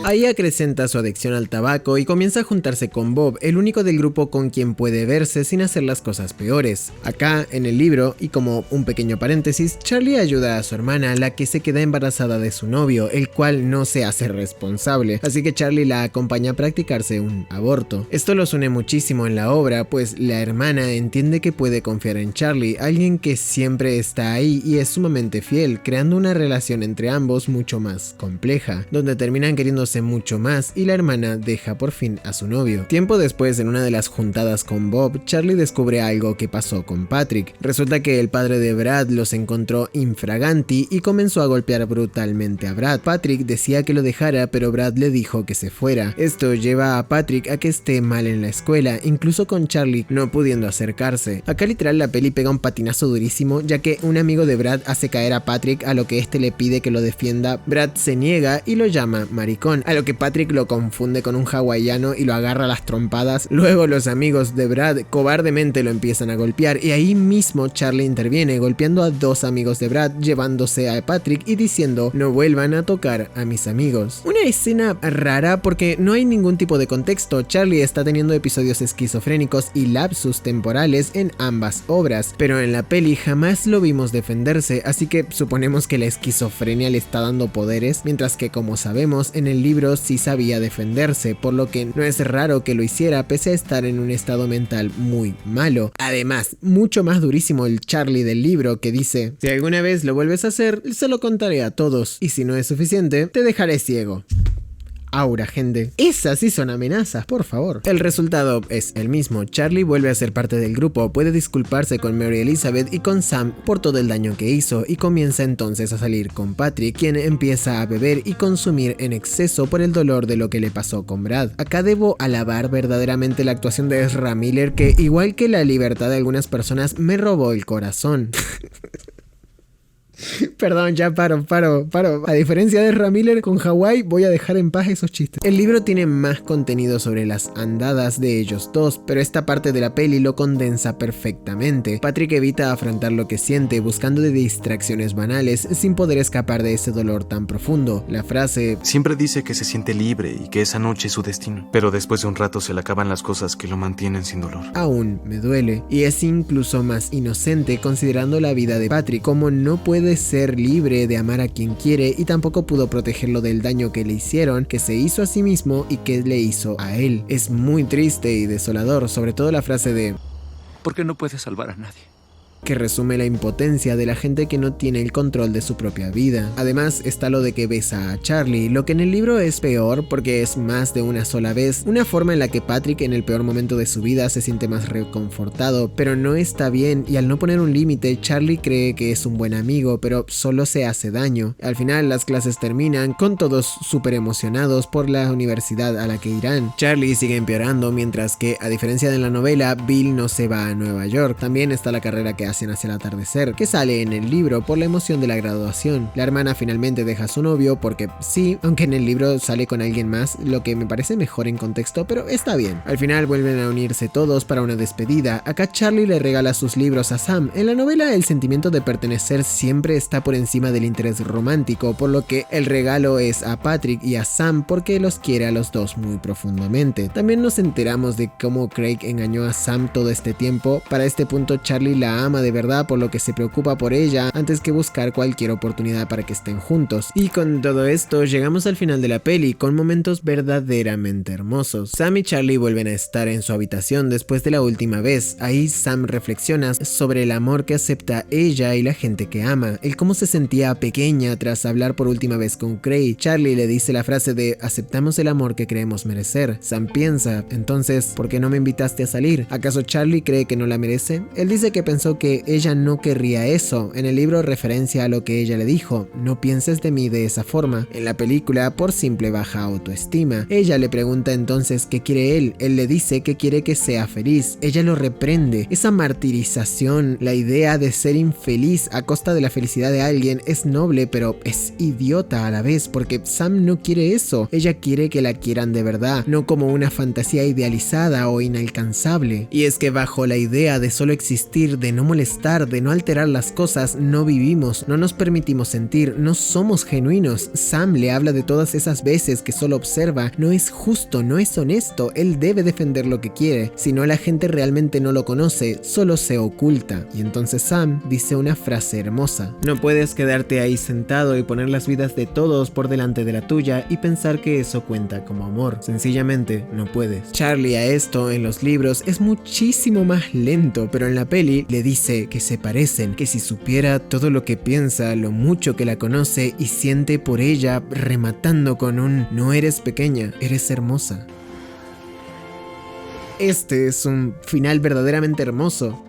Ahí acrecenta su adicción al tabaco y comienza a juntarse con Bob, el único del grupo con quien puede verse sin hacer las cosas peores. Acá, en el libro, y como un pequeño paréntesis, Charlie ayuda a su hermana, la que se queda embarazada de su novio, el cual no se hace responsable, así que Charlie la acompaña a practicarse un aborto. Esto los une muchísimo en la obra, pues la hermana entiende que puede confiar en Charlie, alguien que siempre está ahí y es sumamente fiel, creando una relación entre ambos mucho más compleja, donde terminan queriéndose mucho más y la hermana deja por fin a su novio. Tiempo después, en una de las juntadas con Bob, Charlie descubre algo que pasó con Patrick. Resulta que el padre de Brad los encontró infraganti y comenzó a golpear brutalmente a Brad. Patrick decía que lo dejara, pero Brad le dijo que se fuera. Esto lleva a Patrick a que esté mal en la escuela, incluso con Charlie no pudiendo acercarse. Acá literal la peli pega un patinazo durísimo, ya que un amigo de Brad hace caer a Patrick, a lo que este le pide que lo defienda. Brad se niega y lo llama maricón, a lo que Patrick lo confunde con un hawaiano y lo agarra a las trompadas. Luego los amigos de Brad cobardemente lo empiezan a golpear y ahí mismo Charlie interviene, golpeando a dos amigos de Brad, llevándose a Patrick y diciendo no vuelvan a tocar a mis amigos. Una escena rara porque no hay ningún tipo de contexto. Charlie está teniendo episodios esquizofrénicos y lapsus temporales en ambas obras, pero en la peli jamás lo vimos defenderse, así que suponemos que la esquizofrenia le está dando poderes, mientras que como sabemos en el libro sí sabía defenderse, por lo que no es raro que lo hiciera pese a estar en un estado mental muy malo. Además, mucho más durísimo el Charlie del libro, que dice si alguna vez lo vuelves a hacer, se lo contaré a todos, y si no es suficiente, te dejaré ciego. Aura, gente. Esas sí son amenazas, por favor. El resultado es el mismo. Charlie vuelve a ser parte del grupo, puede disculparse con Mary Elizabeth y con Sam por todo el daño que hizo y comienza entonces a salir con Patrick, quien empieza a beber y consumir en exceso por el dolor de lo que le pasó con Brad. Acá debo alabar verdaderamente la actuación de Ezra Miller, que igual que la libertad de algunas personas me robó el corazón. Perdón, ya paro. A diferencia de Ezra Miller con Hawái, voy a dejar en paz esos chistes. El libro tiene más contenido sobre las andadas de ellos dos, pero esta parte de la peli lo condensa perfectamente. Patrick evita afrontar lo que siente, buscando de distracciones banales, sin poder escapar de ese dolor tan profundo. La frase siempre dice que se siente libre y que esa noche es su destino, pero después de un rato se le acaban las cosas que lo mantienen sin dolor. Aún me duele, y es incluso más inocente considerando la vida de Patrick, como no puede ser libre de amar a quien quiere y tampoco pudo protegerlo del daño que le hicieron, que se hizo a sí mismo y que le hizo a él. Es muy triste y desolador, sobre todo la frase de ¿por qué no puedes salvar a nadie? que resume la impotencia de la gente que no tiene el control de su propia vida. Además está lo de que besa a Charlie, lo que en el libro es peor porque es más de una sola vez, una forma en la que Patrick en el peor momento de su vida se siente más reconfortado, pero no está bien, y al no poner un límite, Charlie cree que es un buen amigo, pero solo se hace daño. Al final las clases terminan con todos súper emocionados por la universidad a la que irán. Charlie sigue empeorando, mientras que, a diferencia de la novela, Bill no se va a Nueva York. También está la carrera que hacen hacia el atardecer, que sale en el libro por la emoción de la graduación. La hermana finalmente deja a su novio porque sí, aunque en el libro sale con alguien más, lo que me parece mejor en contexto, pero está bien. Al final vuelven a unirse todos para una despedida. Acá Charlie le regala sus libros a Sam. En la novela el sentimiento de pertenecer siempre está por encima del interés romántico, por lo que el regalo es a Patrick y a Sam porque los quiere a los dos muy profundamente. También nos enteramos de cómo Craig engañó a Sam todo este tiempo. Para este punto Charlie la ama de verdad, por lo que se preocupa por ella antes que buscar cualquier oportunidad para que estén juntos. Y con todo esto llegamos al final de la peli con momentos verdaderamente hermosos. Sam y Charlie vuelven a estar en su habitación después de la última vez. Ahí Sam reflexiona sobre el amor que acepta ella y la gente que ama, el cómo se sentía pequeña tras hablar por última vez con Craig. Charlie le dice la frase de aceptamos el amor que creemos merecer. Sam piensa, entonces, ¿por qué no me invitaste a salir? ¿Acaso Charlie cree que no la merece? Él dice que pensó que ella no querría eso. En el libro referencia a lo que ella le dijo, no pienses de mí de esa forma. En la película, por simple baja autoestima. Ella le pregunta entonces qué quiere él. Él le dice que quiere que sea feliz. Ella lo reprende. Esa martirización, la idea de ser infeliz a costa de la felicidad de alguien es noble, pero es idiota a la vez, porque Sam no quiere eso. Ella quiere que la quieran de verdad, no como una fantasía idealizada o inalcanzable. Y es que bajo la idea de solo existir, de no molestar, de no alterar las cosas, no vivimos, no nos permitimos sentir, no somos genuinos. Sam le habla de todas esas veces que solo observa. No es justo, no es honesto, él debe defender lo que quiere, si no la gente realmente no lo conoce, solo se oculta. Y entonces Sam dice una frase hermosa: no puedes quedarte ahí sentado y poner las vidas de todos por delante de la tuya y pensar que eso cuenta como amor. Sencillamente no puedes. Charlie a esto en los libros es muchísimo más lento, pero en la peli le dice que se parecen, que si supiera todo lo que piensa, lo mucho que la conoce y siente por ella, rematando con un no eres pequeña, eres hermosa. Este es un final verdaderamente hermoso.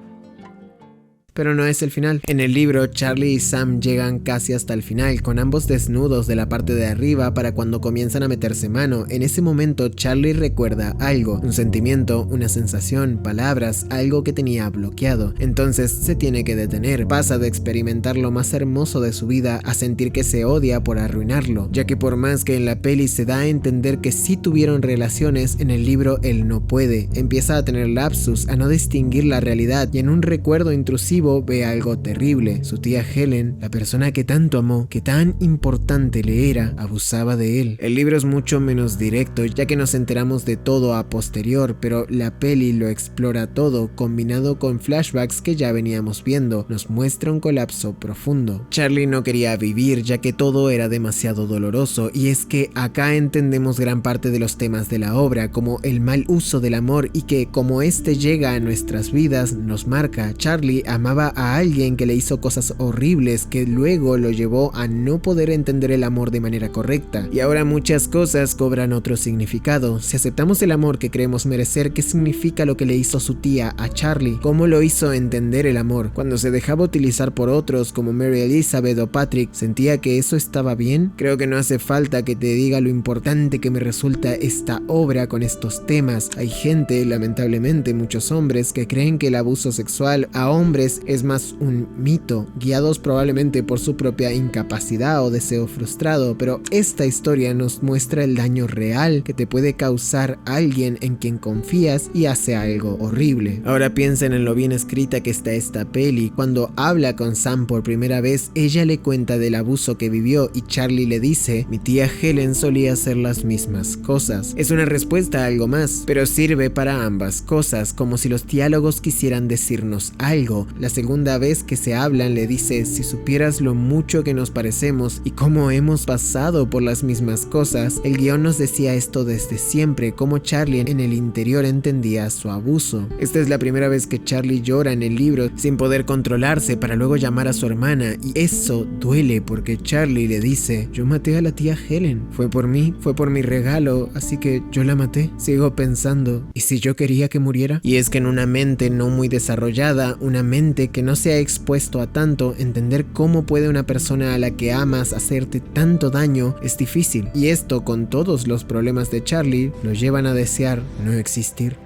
Pero no es el final. En el libro, Charlie y Sam llegan casi hasta el final, con ambos desnudos de la parte de arriba para cuando comienzan a meterse mano. En ese momento, Charlie recuerda algo, un sentimiento, una sensación, palabras, algo que tenía bloqueado. Entonces se tiene que detener. Pasa de experimentar lo más hermoso de su vida a sentir que se odia por arruinarlo, ya que por más que en la peli se da a entender que sí tuvieron relaciones, en el libro él no puede. Empieza a tener lapsus, a no distinguir la realidad, y en un recuerdo intrusivo ve algo terrible. Su tía Helen, la persona que tanto amó, que tan importante le era, abusaba de él. El libro es mucho menos directo, ya que nos enteramos de todo a posterior, pero la peli lo explora todo, combinado con flashbacks que ya veníamos viendo. Nos muestra un colapso profundo. Charlie no quería vivir, ya que todo era demasiado doloroso, y es que acá entendemos gran parte de los temas de la obra, como el mal uso del amor, y que como este llega a nuestras vidas, nos marca. Charlie amaba a alguien que le hizo cosas horribles, que luego lo llevó a no poder entender el amor de manera correcta, y ahora muchas cosas cobran otro significado. Si aceptamos el amor que creemos merecer, ¿qué significa lo que le hizo su tía a Charlie? ¿Cómo lo hizo entender el amor? Cuando se dejaba utilizar por otros como Mary Elizabeth o Patrick, ¿sentía que eso estaba bien? Creo que no hace falta que te diga lo importante que me resulta esta obra con estos temas. Hay gente, lamentablemente muchos hombres, que creen que el abuso sexual a hombres es más un mito, guiados probablemente por su propia incapacidad o deseo frustrado, pero esta historia nos muestra el daño real que te puede causar alguien en quien confías y hace algo horrible. Ahora piensen en lo bien escrita que está esta peli. Cuando habla con Sam por primera vez, ella le cuenta del abuso que vivió y Charlie le dice: mi tía Helen solía hacer las mismas cosas. Es una respuesta a algo más, pero sirve para ambas cosas, como si los diálogos quisieran decirnos algo. La segunda vez que se hablan le dice: si supieras lo mucho que nos parecemos y cómo hemos pasado por las mismas cosas. El guión nos decía esto desde siempre, cómo Charlie en el interior entendía su abuso. Esta es la primera vez que Charlie llora en el libro sin poder controlarse para luego llamar a su hermana, y eso duele porque Charlie le dice: yo maté a la tía Helen, fue por mí, fue por mi regalo, así que yo la maté. Sigo pensando, ¿y si yo quería que muriera? Y es que en una mente no muy desarrollada, una mente que no se ha expuesto a tanto, entender cómo puede una persona a la que amas hacerte tanto daño es difícil, y esto, con todos los problemas de Charlie, lo llevan a desear no existir.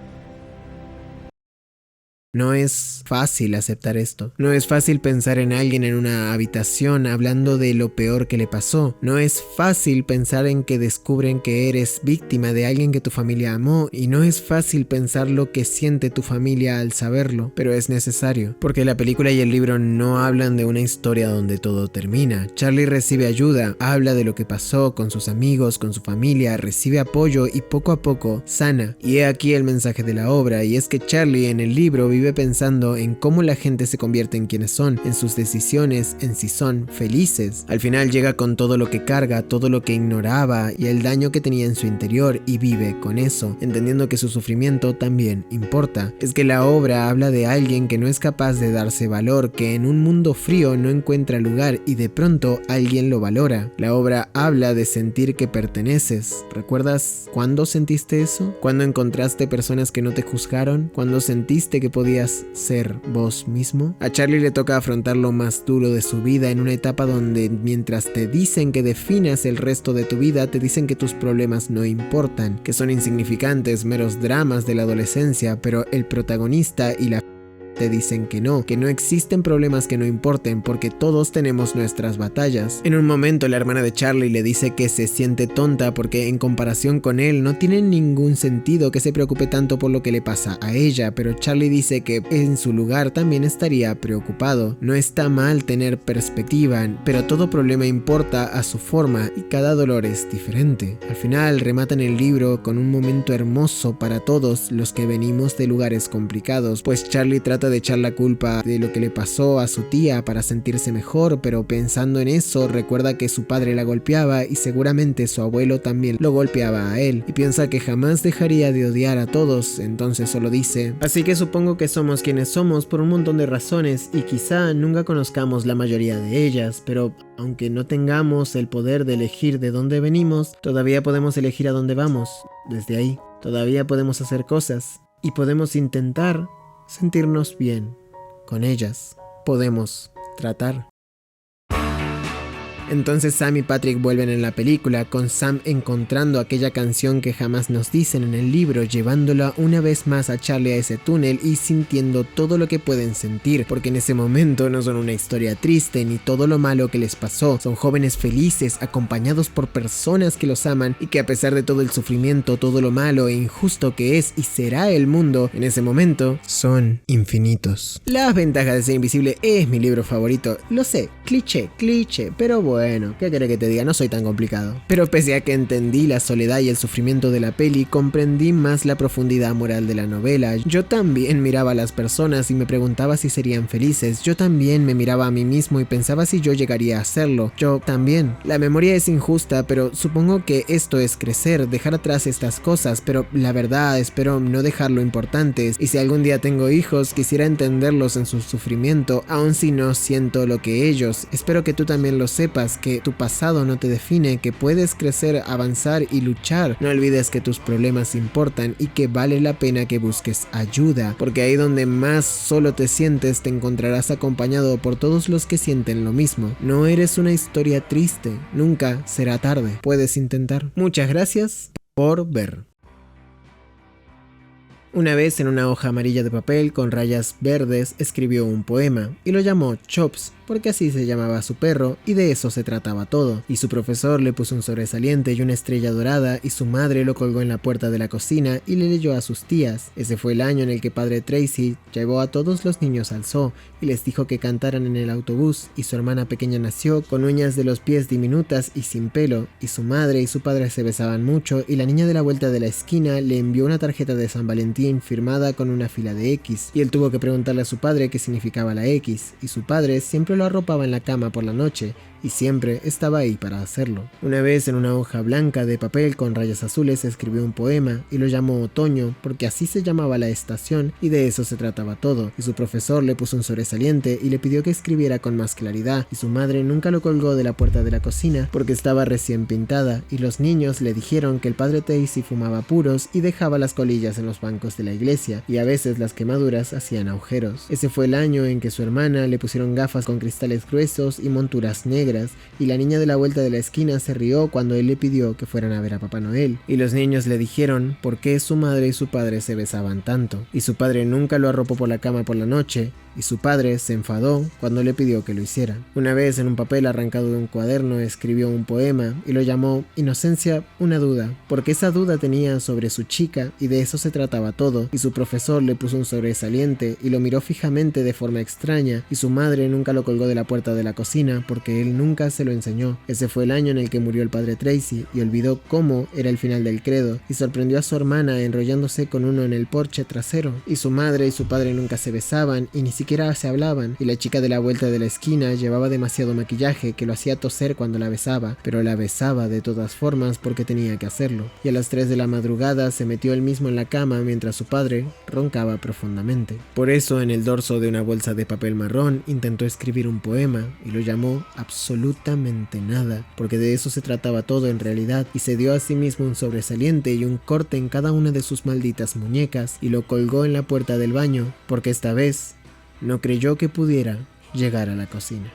No es fácil aceptar esto. No es fácil pensar en alguien en una habitación hablando de lo peor que le pasó. No es fácil pensar en que descubren que eres víctima de alguien que tu familia amó, y no es fácil pensar lo que siente tu familia al saberlo, pero es necesario, porque la película y el libro no hablan de una historia donde todo termina. Charlie recibe ayuda, habla de lo que pasó con sus amigos, con su familia, recibe apoyo y poco a poco sana. Y he aquí el mensaje de la obra, y es que Charlie en el libro vive pensando en cómo la gente se convierte en quienes son, en sus decisiones, en si son felices. Al final llega con todo lo que carga, todo lo que ignoraba y el daño que tenía en su interior, y vive con eso, entendiendo que su sufrimiento también importa. Es que la obra habla de alguien que no es capaz de darse valor, que en un mundo frío no encuentra lugar y de pronto alguien lo valora. La obra habla de sentir que perteneces. ¿Recuerdas cuándo sentiste eso? ¿Cuándo encontraste personas que no te juzgaron? ¿Cuándo sentiste que podías ser vos mismo? A Charlie le toca afrontar lo más duro de su vida en una etapa donde, mientras te dicen que definas el resto de tu vida, te dicen que tus problemas no importan, que son insignificantes, meros dramas de la adolescencia, pero el protagonista y la te dicen que no existen problemas que no importen, porque todos tenemos nuestras batallas. En un momento la hermana de Charlie le dice que se siente tonta porque en comparación con él no tiene ningún sentido que se preocupe tanto por lo que le pasa a ella, pero Charlie dice que en su lugar también estaría preocupado. No está mal tener perspectiva, pero todo problema importa a su forma y cada dolor es diferente. Al final rematan el libro con un momento hermoso para todos los que venimos de lugares complicados, pues Charlie trata de echar la culpa de lo que le pasó a su tía para sentirse mejor, pero pensando en eso recuerda que su padre la golpeaba y seguramente su abuelo también lo golpeaba a él, y piensa que jamás dejaría de odiar a todos, entonces solo dice: así que supongo que somos quienes somos por un montón de razones y quizá nunca conozcamos la mayoría de ellas, pero aunque no tengamos el poder de elegir de dónde venimos, todavía podemos elegir a dónde vamos. Desde ahí, todavía podemos hacer cosas y podemos intentar sentirnos bien con ellas. Podemos tratar. Entonces Sam y Patrick vuelven en la película, con Sam encontrando aquella canción que jamás nos dicen en el libro, llevándola una vez más a Charlie a ese túnel y sintiendo todo lo que pueden sentir, porque en ese momento no son una historia triste ni todo lo malo que les pasó, son jóvenes felices acompañados por personas que los aman y que, a pesar de todo el sufrimiento, todo lo malo e injusto que es y será el mundo, en ese momento son infinitos. Las ventajas de ser invisible es mi libro favorito, lo sé, cliché, pero bueno, ¿qué querés que te diga? No soy tan complicado. Pero pese a que entendí la soledad y el sufrimiento de la peli, comprendí más la profundidad moral de la novela. Yo también miraba a las personas y me preguntaba si serían felices. Yo también me miraba a mí mismo y pensaba si yo llegaría a hacerlo. Yo también. La memoria es injusta, pero supongo que esto es crecer, dejar atrás estas cosas, pero la verdad espero no dejar lo importantes. Y si algún día tengo hijos, quisiera entenderlos en su sufrimiento, aun si no siento lo que ellos. Espero que tú también lo sepas, que tu pasado no te define, que puedes crecer, avanzar y luchar. No olvides que tus problemas importan y que vale la pena que busques ayuda, porque ahí donde más solo te sientes te encontrarás acompañado por todos los que sienten lo mismo. No eres una historia triste, nunca será tarde, puedes intentar. Muchas gracias por ver. Una vez, en una hoja amarilla de papel con rayas verdes, escribió un poema y lo llamó Chops, porque así se llamaba su perro y de eso se trataba todo. Y su profesor le puso un sobresaliente y una estrella dorada, y su madre lo colgó en la puerta de la cocina y le leyó a sus tías. Ese fue el año en el que padre Tracy llevó a todos los niños al zoo y les dijo que cantaran en el autobús, y su hermana pequeña nació con uñas de los pies diminutas y sin pelo, y su madre y su padre se besaban mucho, y la niña de la vuelta de la esquina le envió una tarjeta de San Valentín boletín firmada con una fila de X, y él tuvo que preguntarle a su padre qué significaba la X, y su padre siempre lo arropaba en la cama por la noche, y siempre estaba ahí para hacerlo. Una vez en una hoja blanca de papel con rayas azules escribió un poema y lo llamó Otoño porque así se llamaba la estación y de eso se trataba todo, y su profesor le puso un sobresaliente y le pidió que escribiera con más claridad, y su madre nunca lo colgó de la puerta de la cocina porque estaba recién pintada, y los niños le dijeron que el padre Tracy fumaba puros y dejaba las colillas en los bancos de la iglesia, y a veces las quemaduras hacían agujeros. Ese fue el año en que su hermana le pusieron gafas con cristales gruesos y monturas negras, y la niña de la vuelta de la esquina se rió cuando él le pidió que fueran a ver a Papá Noel, y los niños le dijeron por qué su madre y su padre se besaban tanto, y su padre nunca lo arropó por la cama por la noche, y su padre se enfadó cuando le pidió que lo hiciera. Una vez en un papel arrancado de un cuaderno escribió un poema y lo llamó Inocencia, una duda, porque esa duda tenía sobre su chica y de eso se trataba todo, y su profesor le puso un sobresaliente y lo miró fijamente de forma extraña, y su madre nunca lo colgó de la puerta de la cocina porque él nunca se lo enseñó. Ese fue el año en el que murió el padre Tracy y olvidó cómo era el final del credo, y sorprendió a su hermana enrollándose con uno en el porche trasero, y su madre y su padre nunca se besaban y ni siquiera se hablaban, y la chica de la vuelta de la esquina llevaba demasiado maquillaje que lo hacía toser cuando la besaba, pero la besaba de todas formas porque tenía que hacerlo, y a las 3 de la madrugada se metió él mismo en la cama mientras su padre roncaba profundamente. Por eso en el dorso de una bolsa de papel marrón intentó escribir un poema y lo llamó Absolutamente Nada, porque de eso se trataba todo en realidad, y se dio a sí mismo un sobresaliente y un corte en cada una de sus malditas muñecas y lo colgó en la puerta del baño porque esta vez no creyó que pudiera llegar a la cocina.